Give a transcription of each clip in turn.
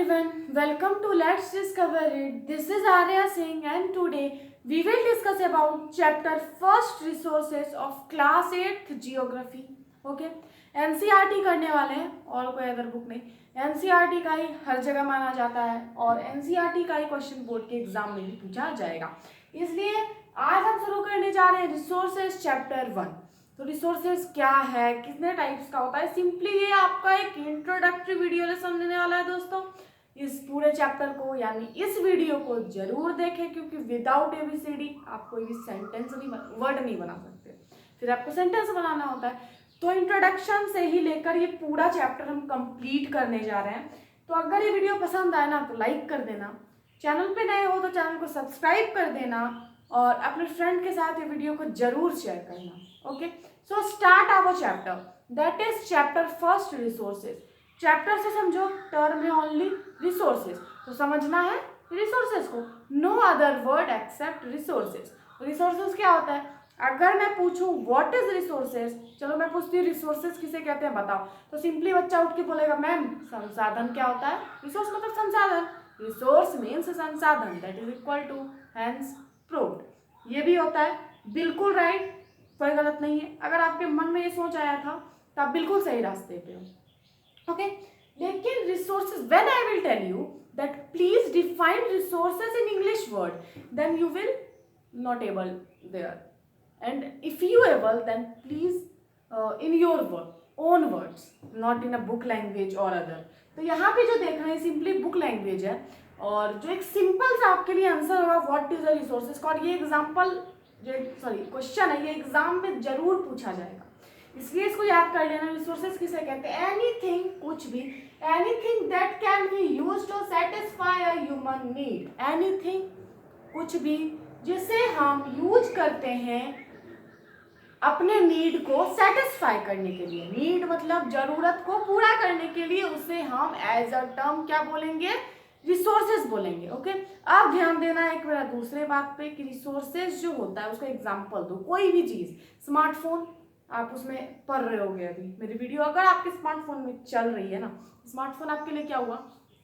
everyone, welcome to Let's Discover It. This is Arya Singh and today we will discuss about chapter first resources of class 8th geography. Okay, NCERT करने वाले हैं और कोई other book नहीं. NCERT का ही हर जगह माना जाता है और NCERT का ही क्वेश्चन बोर्ड के एग्जाम में भी पूछा जाएगा. इसलिए आज हम शुरू करने जा रहे हैं रिसोर्सेज चैप्टर 1. तो रिसोर्सेज क्या है, कितने टाइप्स का होता है, सिंपली ये आपका एक इंट्रोडक्टरी वीडियो लेसन देने वाला है दोस्तों. इस पूरे चैप्टर को यानी इस वीडियो को जरूर देखें क्योंकि विदाउट एबीसीडी आप कोई भी सेंटेंस नहीं वर्ड नहीं बना सकते, फिर आपको सेंटेंस बनाना होता है. तो इंट्रोडक्शन से ही लेकर ये पूरा चैप्टर हम कंप्लीट करने जा रहे हैं. तो अगर ये वीडियो पसंद आए ना तो लाइक कर देना, चैनल पे नए हो तो चैनल को सब्सक्राइब कर देना और अपने फ्रेंड के साथ ये वीडियो को जरूर शेयर करना. Okay, so start our chapter, that is chapter first resources. Chapter से समझो टर्म है ओनली रिसोर्सेज, तो समझना है रिसोर्सेज को. No other word except resources. Resources क्या होता है? अगर मैं पूछूं व्हाट इज रिसोर्सेज, चलो मैं पूछती हूँ रिसोर्सेज किसे कहते हैं बताओ, तो सिंपली बच्चा उठ के बोलेगा मैम संसाधन क्या होता है. रिसोर्स मतलब संसाधन. रिसोर्स मीन्स संसाधन, that is equal to hence proved. ये भी होता है, बिल्कुल राइट, कोई गलत नहीं है. अगर आपके मन में ये सोच आया था तो आप बिल्कुल सही रास्ते पे हो. ओके, लेकिन resources, when I will tell you that please define resources in English word, then you will not able there, and if you able then please in your word own words, not in a book language और other. तो यहाँ पे जो देख रहे हैं simply book language है और जो एक सिंपल सा आपके लिए आंसर होगा व्हाट इज द रिसोर्सेज का, और ये एग्जाम्पल क्वेश्चन है, ये एग्जाम में जरूर पूछा जाएगा, इसलिए इसको याद कर लेना. रिसोर्सेज किसे कहते हैं? एनीथिंग, कुछ भी, anything that can be used to satisfy a human need. Anything, कुछ भी जिसे हम यूज करते हैं अपने नीड को सेटिस्फाई करने के लिए. नीड मतलब जरूरत को पूरा करने के लिए, उसे हम एज अ टर्म क्या बोलेंगे? रिसोर्सेज बोलेंगे. ओके, अब ध्यान देना एक मेरा दूसरे बात पे कि रिसोर्सेज जो होता है उसका एग्जांपल दो. कोई भी चीज, स्मार्टफोन, आप उसमें पढ़ रहे होगे अभी मेरी वीडियो अगर आपके स्मार्टफोन में चल रही है ना, स्मार्टफोन आपके लिए क्या हुआ?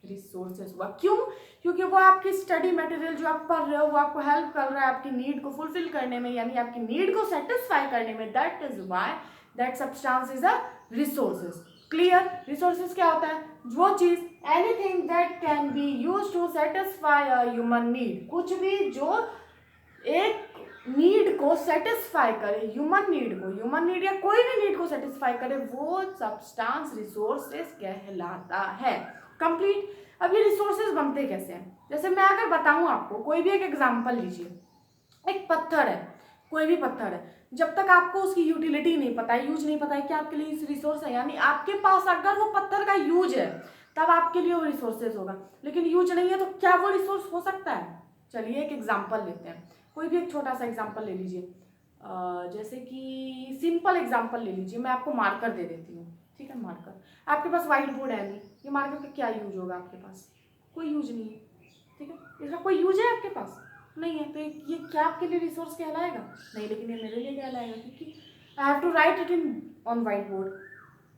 रिसोर्सेज हुआ. क्यों? क्योंकि वो आपकी स्टडी मटेरियल जो आप पढ़ रहे हो वो आपको हेल्प कर रहा है आपकी नीड को फुलफिल करने में, यानी आपकी नीड को सेटिस्फाई करने में. That is why that substance is a resources. Clear? Resources क्या होता है? वो चीज, anything that can be used to satisfy a human need, कुछ भी जो एक नीड को सेटिस्फाई करे, ह्यूमन नीड को, ह्यूमन नीड या कोई भी नीड को सेटिस्फाई करे, वो सब्सटेंस रिसोर्सेज कहलाता है. कंप्लीट. अब ये रिसोर्सेज बनते कैसे हैं? जैसे मैं अगर बताऊं आपको, कोई भी एक एग्जांपल लीजिए. एक पत्थर है, कोई भी पत्थर है, जब तक आपको उसकी यूटिलिटी नहीं पता है, यूज नहीं पता है कि आपके लिए इस रिसोर्स है, यानी आपके पास अगर वो पत्थर का यूज है तब आपके लिए वो रिसोर्सेज होगा, लेकिन यूज नहीं है तो क्या वो रिसोर्स हो सकता है? चलिए एक एग्जांपल लेते हैं, कोई भी एक छोटा सा एग्जांपल ले लीजिए. जैसे कि सिंपल एग्जांपल ले लीजिए, मैं आपको मार्कर दे देती हूँ. ठीक है, मार्कर. आपके पास व्हाइट बोर्ड है नहीं, ये मार्कर का क्या यूज होगा? आपके पास कोई यूज नहीं है. ठीक है, इसका कोई यूज है आपके पास? नहीं है, तो ये क्या आपके लिए रिसोर्स कहलाएगा? नहीं, लेकिन ये मेरे लिए कहलाएगा क्योंकि I have to write it in on whiteboard.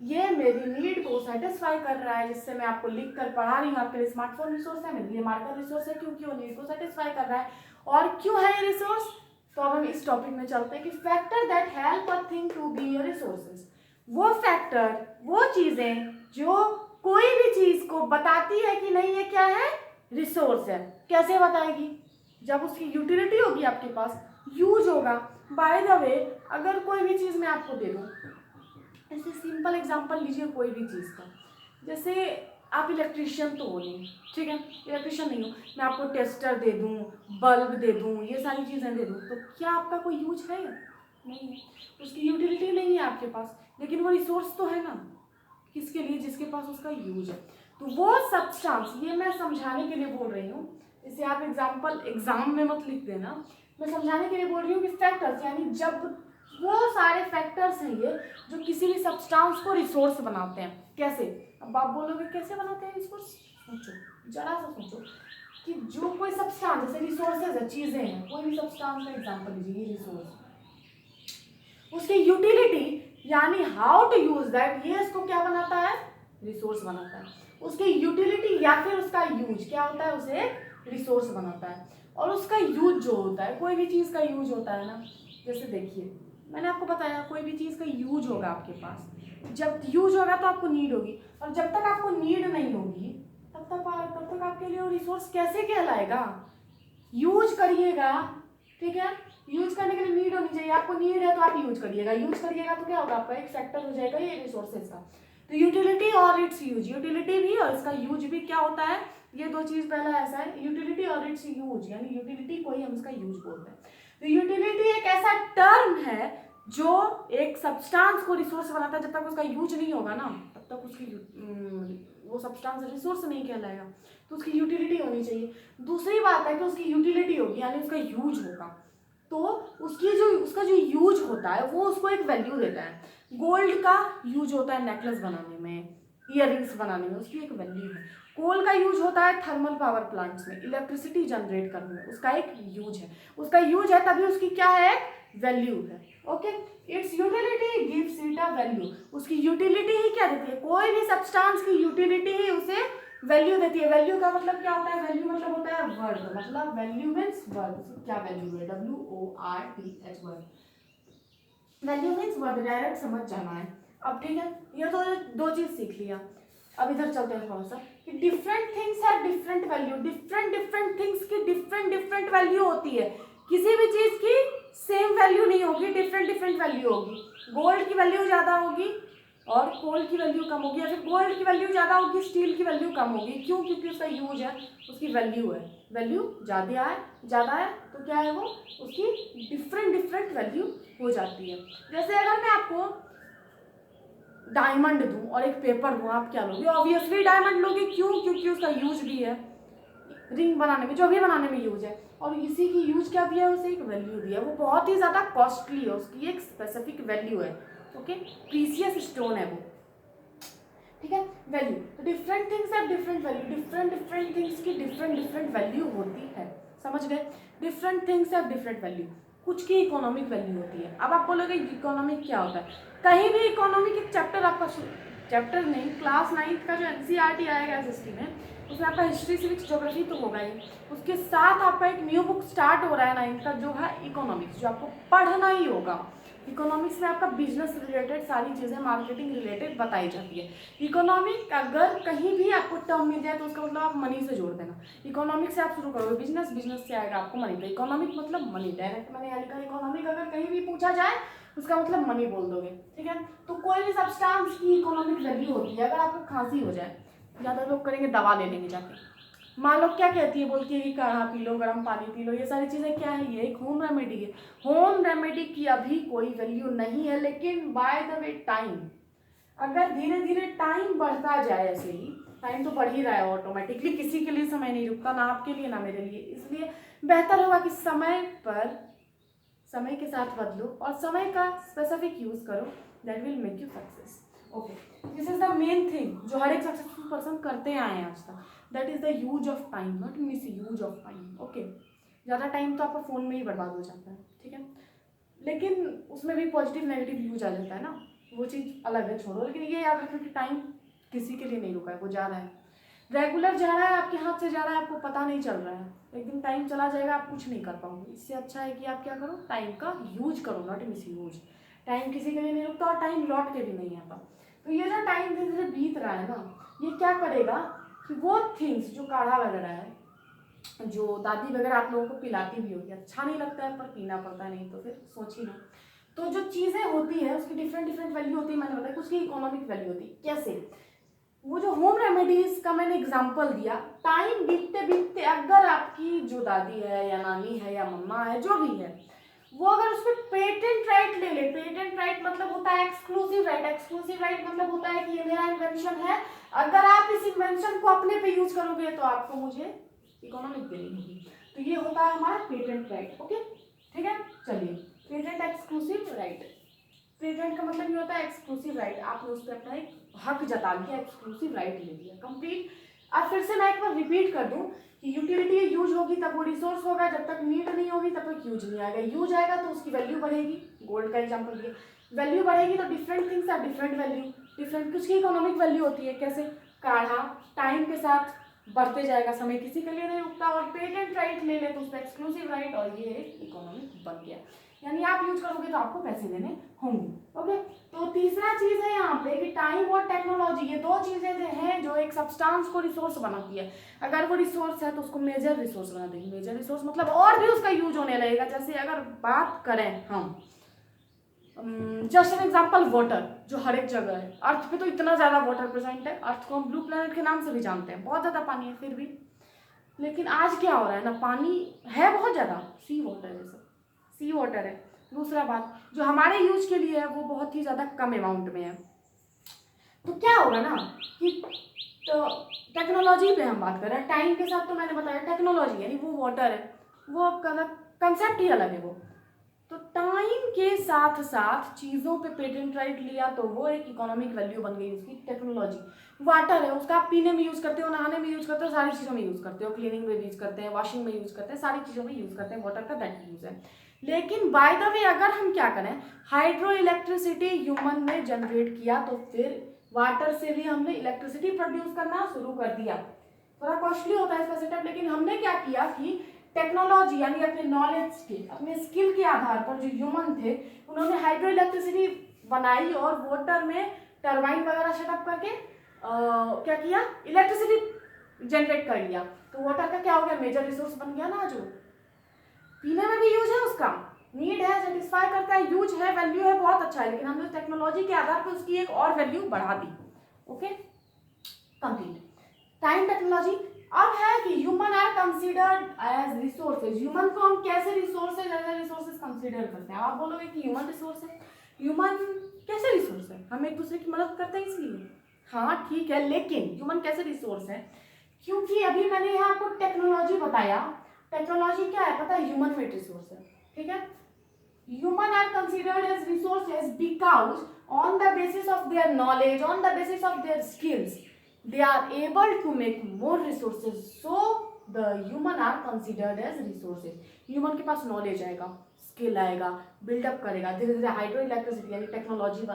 ये मेरी नीड को सेटिस्फाई कर रहा है, जिससे मैं आपको लिख कर पढ़ा रही हूँ. आपके लिए स्मार्टफोन रिसोर्स है, मेरे लिए मार्कर रिसोर्स है क्योंकि वो नीड को सेटिस्फाई कर रहा है. और क्यों है ये रिसोर्स? तो अब हम इस टॉपिक में चलते हैं कि factor that help a thing to be a resources. वो फैक्टर, वो चीजें जो कोई भी चीज को बताती है कि नहीं ये क्या है? रिसोर्स है. कैसे बताएगी? जब उसकी यूटिलिटी होगी, आपके पास यूज होगा. बाय द वे, अगर कोई भी चीज मैं आपको दे दूं, ऐसे सिंपल एग्जांपल लीजिए कोई भी चीज का. जैसे आप इलेक्ट्रिशियन तो हो नहीं, ठीक है, इलेक्ट्रिशियन नहीं हो, मैं आपको टेस्टर दे दूं, बल्ब दे दूं, ये सारी चीजें दे दूं, तो क्या आपका कोई यूज है? नहीं है, उसकी यूटिलिटी नहीं है आपके पास, लेकिन वो रिसोर्स तो है ना. किसके लिए? जिसके पास उसका यूज है. तो वो सब्सटेंस, ये मैं समझाने के लिए बोल रही हूँ, इसे आप एग्जाम्पल एग्जाम में मत लिख देना, मैं समझाने के लिए बोल रही हूँ कि फैक्टर्स, यानी जब वो सारे फैक्टर्स हैं ये जो किसी भी सब्सटेंस को रिसोर्स बनाते हैं. कैसे? अब आप बोलोगे कैसे बनाते हैं रिसोर्स? सोचो, जरा सा सोचो कि जो कोई सब्सटेंस, जैसे रिसोर्सेज है, चीजें हैं, कोई भी सब्सटेंस का एग्जांपल लीजिए, ये रिसोर्स, उसकी यूटिलिटी यानी हाउ टू यूज दैट, ये इसको क्या बनाता है? रिसोर्स बनाता है। उसकी यूटिलिटी या फिर उसका यूज क्या होता है, उसे रिसोर्स बनाता है। और उसका यूज जो होता है, कोई भी चीज़ का यूज होता है ना, जैसे देखिए मैंने आपको बताया कोई भी चीज़ का यूज होगा आपके पास, जब यूज होगा तो आपको नीड होगी, और जब तक आपको नीड नहीं होगी तब तक आपके लिए वो रिसोर्स कैसे कहलाएगा। यूज करिएगा, ठीक है, यूज करने के लिए नीड होनी चाहिए, आपको नीड है तो आप यूज करिएगा तो क्या होगा, आपका एक फैक्टर हो जाएगा ये रिसोर्सेज का। तो यूटिलिटी और इट्स यूज, यूटिलिटी भी और इसका यूज भी क्या होता है, ये दो चीज पहला ऐसा है, यूटिलिटी और इट्स यूज, यानी यूटिलिटी को ही हम इसका यूज बोलते हैं। तो यूटिलिटी एक ऐसा टर्म है जो एक सब्सटेंस को रिसोर्स बनाता है, जब तक उसका यूज नहीं होगा ना तब तक उसकी वो सब्सटेंस रिसोर्स नहीं कहलाएगा, तो उसकी यूटिलिटी होनी चाहिए। दूसरी बात है कि उसकी यूटिलिटी होगी यानी उसका यूज होगा, तो उसका जो यूज होता है वो उसको एक वैल्यू देता है। गोल्ड का यूज होता है नेकलेस बनाने में, इयररिंग्स बनाने में, उसकी एक वैल्यू है। कोल का यूज होता है थर्मल पावर प्लांट्स में, इलेक्ट्रिसिटी जनरेट करने में, उसका एक यूज है। उसका यूज है तभी उसकी क्या है, वैल्यू है। Okay, it's utility gives it a value, उसकी यूटिलिटी ही क्या देती है, कोई भी सब्सटेंस की यूटिलिटी ही उसे वैल्यू देती है। वैल्यू का मतलब क्या होता है, वैल्यू मतलब होता है वर्ड, मतलब वैल्यू मीन्स वर्ड, क्या वैल्यू है, WORTH word, value means word, direct समझ जाना है। अब ठीक है, ये तो दो चीज सीख लिया। अब इधर चलते हैं थोड़ा सा कि different things have different value, different things की डिफरेंट वैल्यू होती है। किसी भी चीज की सेम वैल्यू नहीं होगी, डिफरेंट वैल्यू होगी। गोल्ड की वैल्यू ज्यादा होगी और कोल की वैल्यू कम होगी, या फिर गोल्ड की वैल्यू ज्यादा होगी, स्टील की वैल्यू कम होगी। क्यों, क्योंकि उसका यूज है, उसकी वैल्यू है, वैल्यू ज्यादा है तो क्या है वो, उसकी डिफरेंट वैल्यू हो जाती है। जैसे अगर मैं आपको डायमंड दूं और एक पेपर दूं, आप क्या लोगे, ऑब्वियसली डायमंड लोगे। क्यों, क्योंकि उसका यूज भी है, रिंग बनाने में, जो भी बनाने में यूज है, और इसी की यूज क्या भी है, उसे एक वैल्यू भी है, वो बहुत ही ज्यादा कॉस्टली है, उसकी एक स्पेसिफिक वैल्यू है। ओके, प्रीसियस स्टोन है वो, ठीक है, वैल्यू। तो different things have different value, different things की डिफरेंट वैल्यू होती है, समझ गए। Different things have different value, कुछ की इकोनॉमिक वैल्यू होती है। अब आप बोलोगे इकोनॉमिक क्या होता है, कहीं भी इकोनॉमिक एक चैप्टर आपका, चैप्टर नहीं, क्लास 9 का जो NCERT आएगा SST में, उसमें आपका हिस्ट्री सिविक्स ज्योग्राफी तो होगा ही, उसके साथ आपका एक न्यू बुक स्टार्ट हो रहा है 9th का, जो है इकोनॉमिक्स, जो आपको पढ़ना ही होगा। इकोनॉमिक्स में आपका बिजनेस रिलेटेड सारी चीज़ें, मार्केटिंग रिलेटेड बताई जाती है। इकोनॉमिक अगर कहीं भी आपको टर्म मिल जाए तो उसका मतलब आप मनी से जोड़ देना। इकोनॉमिक से आप शुरू करोगे बिजनेस, बिजनेस से आएगा आपको मनी, तो इकोनॉमिक मतलब मनी, डायरेक्ट मैंने यहाँ लिखा इकोनॉमिक, अगर कहीं भी पूछा जाए उसका मतलब मनी बोल दोगे, ठीक है। तो कोई भी सब्सटेंस की इकोनॉमिक वैल्यू होती है। अगर आपको खांसी हो जाए, ज़्यादा लोग करेंगे दवा ले लेंगे जाके, मान लो क्या कहती है, बोलती है कि काढ़ा पी लो, गर्म पानी पी लो, ये सारी चीज़ें क्या है, ये एक होम रेमेडी है। होम रेमेडी की अभी कोई वैल्यू नहीं है, लेकिन बाय द वे टाइम, अगर धीरे धीरे टाइम बढ़ता जाए, ऐसे ही टाइम तो बढ़ ही रहा है ऑटोमेटिकली, किसी के लिए समय नहीं रुकता, ना आपके लिए ना मेरे लिए, इसलिए बेहतर होगा कि समय के साथ बदलो और समय का स्पेसिफिक यूज करो, that will make you success. Okay, this is the main thing जो हर एक सक्सेसफुल पर्सन करते आए हैं आज तक, that is the use of time, not miss use of time. Okay, ज़्यादा टाइम तो आपका फ़ोन में ही बर्बाद हो जाता है, ठीक है, लेकिन उसमें भी पॉजिटिव नेगेटिव यूज आ जाता है ना, वो चीज़ अलग है, छोड़ो। लेकिन ये याद रखो कि टाइम किसी के लिए नहीं रुका है, वो जा रहा है, रेगुलर जा रहा है, आपके हाथ से जा रहा है, आपको पता नहीं चल रहा है, एक दिन टाइम चला जाएगा, आप कुछ नहीं कर पाओगे। इससे अच्छा है कि आप क्या करो, टाइम का यूज करो, नॉट मिस यूज। टाइम किसी के लिए नहीं रुकता और टाइम लौट के भी नहीं आता। तो ये जो टाइम धीरे धीरे बीत रहा है ना, ये क्या करेगा कि वो थिंग्स जो काढ़ा वगैरह है, जो दादी वगैरह आप लोगों को पिलाती भी होगी, अच्छा नहीं लगता है पर पीना पड़ता है, नहीं तो फिर सोचिए ना। तो जो चीज़ें होती है उसकी डिफरेंट वैल्यू होती है, मैंने बताया उसकी इकोनॉमिक वैल्यू होती है। कैसे, वो जो होम रेमेडीज का मैंने एग्जांपल दिया, टाइम बीतते बीतते अगर आपकी जो दादी है या नानी है या मम्मा है, जो भी है, वो अगर उस पर पेटेंट राइट ले ले, पेटेंट राइट मतलब होता है एक्सक्लूसिव राइट, एक्सक्लूसिव राइट मतलब होता है कि ये मेरा इन्वेंशन है, अगर आप इस इन्वेंशन को अपने पे यूज करोगे तो आपको मुझे इकोनॉमिक देनी होगी। तो ये होता है हमारा पेटेंट राइट। ओके, ठीक है, चलिए, पेटेंट एक्सक्लूसिव राइट, पेटेंट का मतलब ये होता है एक्सक्लूसिव राइट, आपने उस पर अपना एक हक जता दिया, एक्सक्लूसिव राइट ले लिया, कंप्लीट। अब फिर से मैं एक बार रिपीट कर दूं कि यूटिलिटी यूज होगी तब वो रिसोर्स होगा, जब तक नीड नहीं होगी तब तक यूज नहीं आएगा। यूज आएगा तो उसकी वैल्यू बढ़ेगी, गोल्ड का एग्जाम्पल दिया, वैल्यू बढ़ेगी तो different things are different value, different कुछ की इकोनॉमिक वैल्यू होती है। कैसे? काढ़ा टाइम के साथ बढ़ते जाएगा, समय किसी के लिए नहीं रुकता, और पेटेंट राइट ले ले तो उसका एक्सक्लूसिव राइट, और ये एक इकोनॉमिक बन गया, यानी आप यूज करोगे तो आपको पैसे देने होंगे। ओके, तो तीसरा चीज है यहाँ पे कि टाइम और टेक्नोलॉजी, ये दो चीजें हैं जो एक सब्सटेंस को रिसोर्स बनाती है। अगर वो रिसोर्स है तो उसको मेजर रिसोर्स बना देंगे। मेजर रिसोर्स मतलब और भी उसका यूज होने लगेगा। जैसे अगर बात करें हम जस्ट एन एग्जाम्पल वाटर, जो हर एक जगह है, अर्थ पे तो इतना ज्यादा वाटर प्रेजेंट है, अर्थ को हम ब्लू प्लेनेट के नाम से भी जानते हैं, बहुत ज्यादा पानी है फिर भी। लेकिन आज क्या हो रहा है ना, पानी है बहुत ज्यादा, सी वाटर है, सब सी वाटर है। दूसरा बात, जो हमारे यूज के लिए है वो बहुत ही ज्यादा कम अमाउंट में है। तो क्या होगा ना कि तो टेक्नोलॉजी पे हम बात कर रहे हैं, टाइम के साथ तो मैंने बताया टेक्नोलॉजी यानी वो वाटर है, वो कंसेप्ट ही अलग है वो। तो टाइम के साथ साथ चीज़ों पे पेटेंट राइट लिया तो वो एक इकोनॉमिक वैल्यू बन गई उसकी टेक्नोलॉजी। वाटर है, उसका आप पीने में यूज़ करते हो, नहाने में यूज़ करते हो, सारी चीज़ों में यूज़ करते हो, क्लीनिंग में यूज़ करते हैं, वॉशिंग में यूज़ करते हैं, सारी चीज़ों में यूज़ करते हैं, वाटर का दैट यूज़ है। लेकिन बाय द वे अगर हम क्या करें, हाइड्रो इलेक्ट्रिसिटी ह्यूमन ने जनरेट किया तो फिर वाटर से भी हमने इलेक्ट्रिसिटी प्रोड्यूस करना शुरू कर दिया। थोड़ा कॉस्टली होता है इसका सेटअप, लेकिन हमने क्या किया कि टेक्नोलॉजी यानी अपने नॉलेज के, अपने स्किल के आधार पर जो ह्यूमन थे उन्होंने हाइड्रो इलेक्ट्रिसिटी बनाई और वाटर में टरबाइन वगैरह सेटअप करके क्या किया, इलेक्ट्रिसिटी जनरेट कर लिया। तो वाटर का क्या हो गया, मेजर रिसोर्स बन गया ना, जो पीने में भी यूज है, उसका नीड है, सेटिस्फाई करता है, यूज है, वैल्यू है, बहुत अच्छा है। लेकिन हमने टेक्नोलॉजी के आधार पर उसकी एक और वैल्यू बढ़ा दी। Okay, complete. टाइम टेक्नोलॉजी अब है कि human are considered as resources. Human को हम कैसे रिसोर्सेज एज रिसोर्सेज कंसीडर करते हैं? आप बोलोगे कि ह्यूमन रिसोर्स है, ह्यूमन कैसे रिसोर्स है? हम एक दूसरे की मदद करते हैं इसलिए, हाँ ठीक है, लेकिन ह्यूमन कैसे रिसोर्स है? क्योंकि अभी मैंने यहाँ आपको टेक्नोलॉजी बताया, टेक्नोलॉजी क्या है पता है, ह्यूमन मेड रिसोर्स है, ठीक है। Human are considered as resources because on the basis of their knowledge, on the basis of their skills, they are able to make more resources. So the human are considered as resources. Human के पास knowledge आएगा, skill आएगा, build up करेगा, धीरे धीरे hydro electricity यानी technology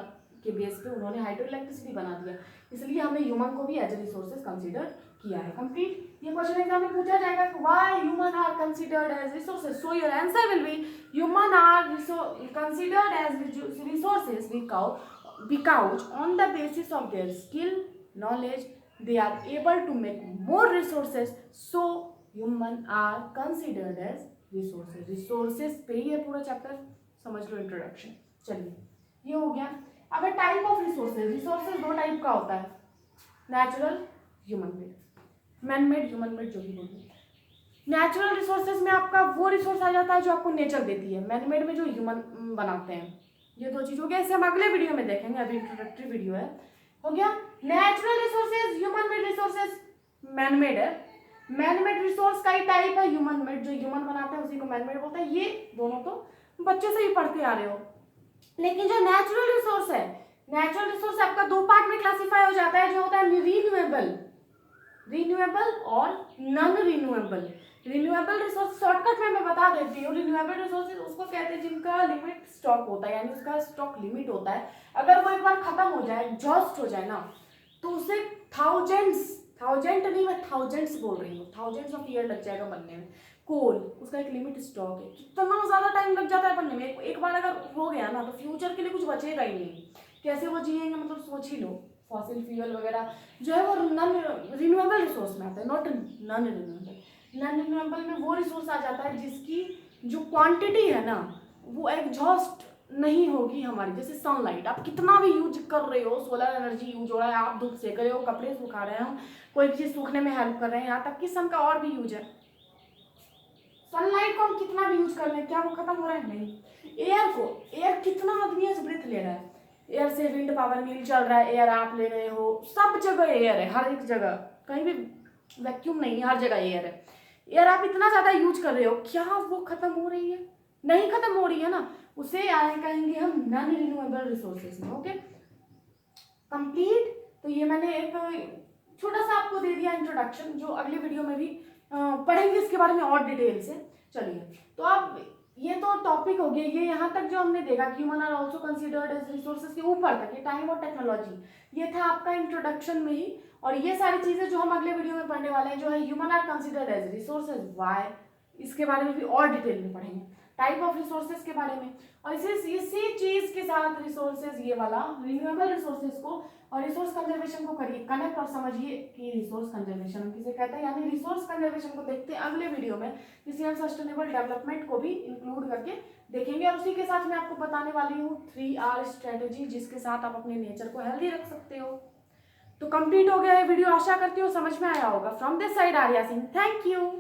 के base पे उन्होंने हाइड्रो इलेक्ट्रिसिटी बना दिया, इसलिए हमने ह्यूमन को भी एज ए रिसोर्सेज कंसीडर किया है। कंप्लीट। ये क्वेश्चन एग्जाम में पूछा जाएगा कि why human are considered as resources, so your answer will be human are considered as resources because on the basis of their skill, knowledge, they are able to make more resources, so human are considered as resources. resources पे ही है पूरा chapter, समझ लो introduction. चलिए ये हो गया। अब है टाइप ऑफ रिसोर्सेज। रिसोर्सेज दो टाइप का होता है, natural, human made, man made, human made, जो भी बोलिए। नेचुरल रिसोर्सेज में आपका वो रिसोर्स आ जाता है जो आपको नेचर देती है, मैन मेड में जो ह्यूमन बनाते हैं। ये दो चीज हो गया, इसे हम अगले वीडियो में देखेंगे, अभी इंट्रोडक्टरी वीडियो है। हो गया natural resources, human made resources, man made है। मैन मेड रिसोर्स का ही टाइप है ह्यूमन मेड, जो ह्यूमन बनाते हैं उसी को मैन मेड बोलते हैं। ये दोनों तो बच्चे से ही पढ़ते आ रहे हो। लेकिन जो नेचुरल रिसोर्स है, नेचुरल रिसोर्स आपका दो पार्ट में क्लासिफाई हो जाता है, जो होता है रिन्यूएबल, रिन्यूएबल और non renewable. Renewable resource shortcut में मैं बता देती हूँ, रिन्यूएबल रिसोर्सेज उसको कहते हैं जिनका लिमिट स्टॉक होता है, यानी उसका स्टॉक लिमिट होता है। अगर वो एक बार खत्म हो जाए, एग्जॉस्ट हो जाए ना, तो उसे थाउजेंड नहीं, मैं थाउजेंड्स बोल रही हूँ, थाउजेंड्स ऑफ ईयर लग जाएगा बनने में। कोल उसका एक लिमिट स्टॉक है, कितना ज्यादा टाइम लग जाता है बनने में, एक बार अगर हो गया ना तो फ्यूचर के लिए कुछ बचेगा ही नहीं। कैसे वो जिएंगे, मतलब सोच ही लो। फॉसिल फ्यूल वगैरह जो है वो नॉन रिन्यूएबल रिसोर्स में आता है, not non renewable. Non renewable में वो रिसोर्स आ जाता है जिसकी जो क्वांटिटी है ना वो एग्जॉस्ट नहीं होगी हमारी। जैसे सनलाइट आप कितना भी यूज कर रहे हो, सोलर एनर्जी यूज हो रहा है, आप धूप सेक रहे हो, कपड़े सुखा रहे हो, कोई भी चीज सूखने में हेल्प कर रहे हैं, यहाँ तक कि सन का और भी यूज है। सनलाइट को हम कितना भी यूज कर रहे हैं, क्या वो खत्म हो रहा है? नहीं। एयर को, एयर कितना आदमी से ब्रीथ ले रहा है, एयर से विंड पावर मिल चल रहा है, एयर आप ले रहे हो, सब जगह एयर है, हर एक जगह, कहीं भी वैक्यूम नहीं है, हर जगह एयर है। एयर आप इतना ज्यादा यूज कर रहे हो, क्या वो खत्म हो रही है? नहीं खत्म हो रही है ना, उसे आए कहेंगे हम नॉन रिन्यूएबल रिसोर्सेज में। Okay, complete. तो ये मैंने एक छोटा सा आपको दे दिया इंट्रोडक्शन, जो अगले वीडियो में भी पढ़ेंगे इसके बारे में और डिटेल से। चलिए, तो अब ये तो टॉपिक हो गया, ये यहाँ तक जो हमने देखा कि human are also considered as resources के ऊपर तक, ये टाइम और टेक्नोलॉजी, ये था आपका इंट्रोडक्शन में ही। और ये सारी चीजें जो हम अगले वीडियो में पढ़ने वाले हैं, जो है human are considered as resources why, इसके बारे में भी और डिटेल में पढ़ेंगे, टाइप ऑफ रिसोर्सेज के बारे में। और इसी चीज के साथ रिसोर्सेज, ये वाला रिन्यूएबल रिसोर्सेज को और रिसोर्स कंजर्वेशन को करिए कनेक्ट और समझिए कि रिसोर्स कंजर्वेशन हम किसे कहते हैं, यानी रिसोर्स कंजर्वेशन को देखते हैं अगले वीडियो में, जिसमें हम सस्टेनेबल डेवलपमेंट को भी इंक्लूड करके देखेंगे। और उसी के साथ मैं आपको बताने वाली हूँ 3R स्ट्रेटेजी, जिसके साथ आप अपने नेचर को हेल्दी रख सकते हो। तो कंप्लीट हो गया ये वीडियो, आशा करती हूँ समझ में आया होगा। From this side Arya Singh, thank you.